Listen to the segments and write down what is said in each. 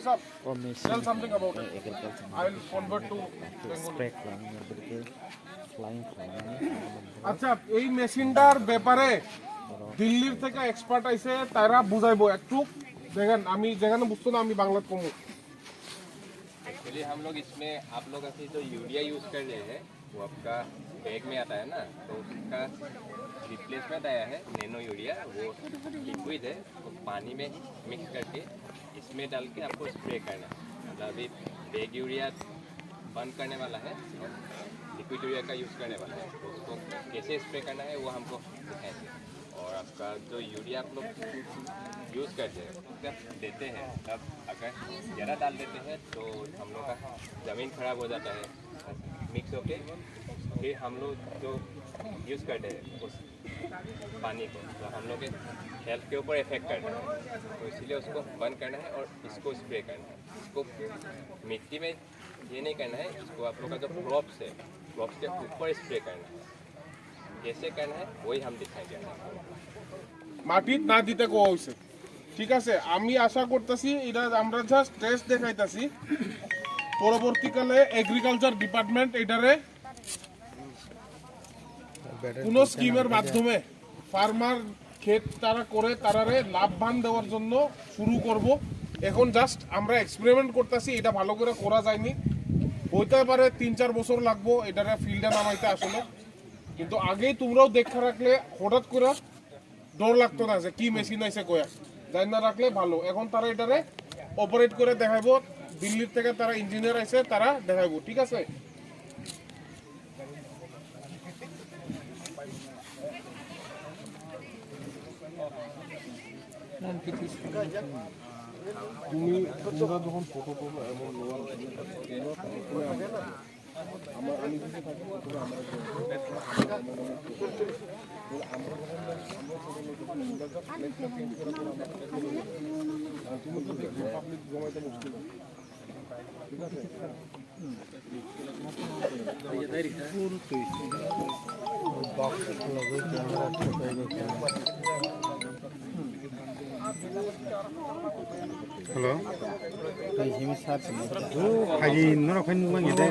what's up? Tell something about it. I'll convert to Bengali. আচ্ছা এই মেশিনটার ব্যাপারে দিল্লির থেকে এক্সপার্ট আইছে তারা বুঝাইবো একটু দেখেন আমি যেখানে বুঝতো না আমি বাংলা কমু एक्चुअली हम लोग इसमें आप लोग अभी जो यूरिया यूज़ कर रहे हैं वो आपका बैग में आता है ना, तो उसका रिप्लेसमेंट आया है नैनो यूरिया। वो लिक्विड है, तो पानी में मिक्स करके इसमें डाल के आपको स्प्रे करना है। मतलब अभी बैग यूरिया बंद करने वाला है और लिक्विड यूरिया का यूज़ करने वाला है, तो उसको कैसे स्प्रे करना है वो हमको दिखाएंगे। और आपका जो यूरिया आप लोग यूज़ करते हैं जब देते हैं तब अगर ज़्यादा डाल देते हैं तो हम लोग का ज़मीन खराब हो जाता है, मिक्स होके फिर हम लोग जो यूज़ करते हैं उस पानी को तो हम लोग के हेल्थ के ऊपर इफेक्ट करता है, तो इसलिए उसको बंद करना है और इसको स्प्रे करना है। इसको मिट्टी में ये नहीं करना है, इसको आप लोग का जो क्रॉप्स है क्रॉप्स के ऊपर स्प्रे करना है। कैसे करना है वही हम दिखाएंगे। মাটি না দিতে কোয়া হইছে ঠিক আছে আমি আশা করতেছি এটা আমরা জাস্ট টেস্ট দেখাইতাছি পরবর্তীকালে এগ্রিকালচার ডিপার্টমেন্ট এটারে কোন স্কিমের মাধ্যমে ফার্মার ক্ষেত তারা করে তারারে লাভবান দেওয়ার জন্য শুরু করব। এখন জাস্ট আমরা এক্সপেরিমেন্ট করতেছি, এটা ভালো করে করা যায়নি, হইতে পারে 3-4 বছর লাগবো এটারে ফিল্ডে নামাইতে আসলে, কিন্তু আগেই তোমরাও দেখা রাখলে হঠাৎ করে ডর লাগতো না যে কি মেশিন আইছে কয়া জানি না রাখলে ভালো। এখন তারা এটারে অপারেট করে দেখাইবো, দিল্লির থেকে তারা ইঞ্জিনিয়ার আইছে তারা দেখাইবো ঠিক আছে। তুমি তোমরা যখন ফটো করবো এবং আমার আমি যদি থাকি তুমি তো দেখবে পাবলিক জমাইতে মুশকিল ঠিক আছে। Hello. Haji nó đâu phải mang gì đây.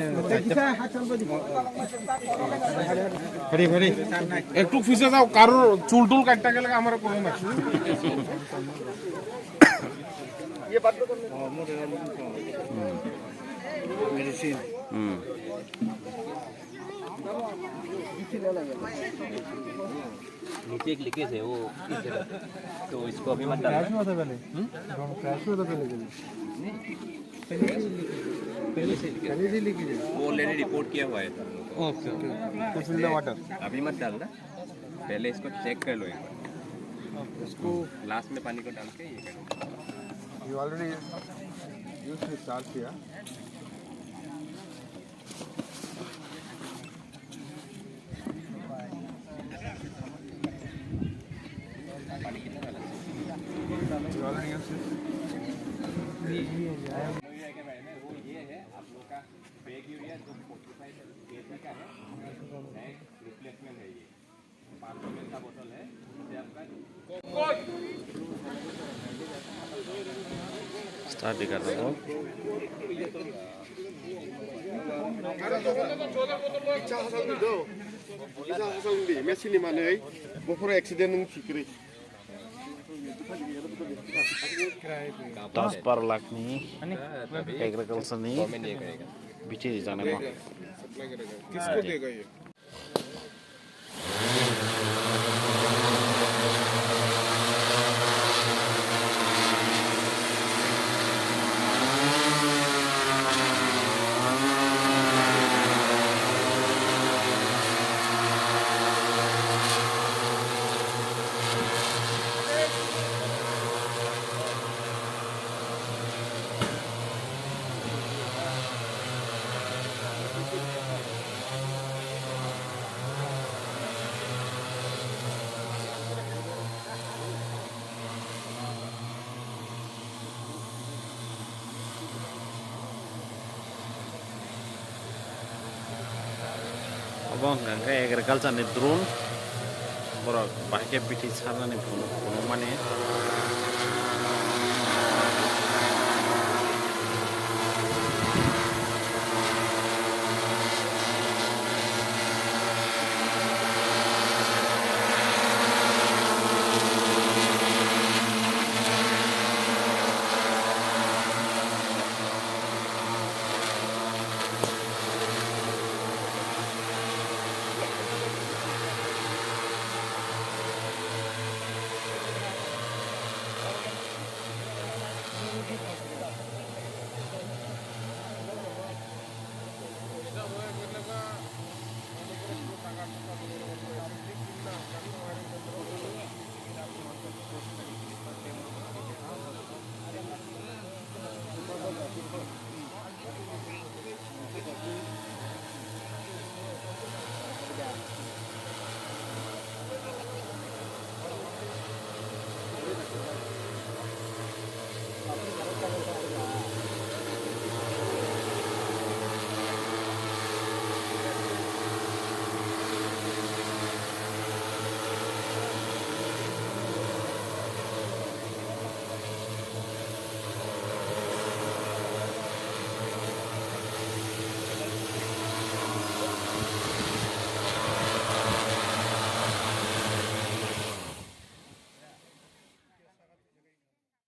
Ready, ready. একটু ফিসে যাও, কারোর চুল টুল কাটতে গেলে আমার কোনো না। मेडिसिन नीचे एक लीकेज है वो, तो इसको अभी मत डालना। क्रैश हुआ था पहले पहले से लीकेज है। वो ऑलरेडी रिपोर्ट किया हुआ है। ओके ओके तो फिल द वाटर अभी मत डालना, पहले इसको चेक कर लो एक बार, इसको लास्ट में पानी को डाल के ये करो। You already used to start किया वो ये है आप लोग का बैग यूरिया जो 45 kg का है, रिप्लेसमेंट है। ये 500 ml का बोतल है, इससे आपका स्टार्ट भी कर दो। মেশিন মানে বছরে অ্যাক্সিডেন্ট ঠিকই 10-12 लाख नहीं एग्रीकल्चर नहीं गवर्नमेंट ये करेगा। बिचे जाने में किसको देगा ये? abang gangga agriculture ni drone borok bahke biti sarna ni puno mane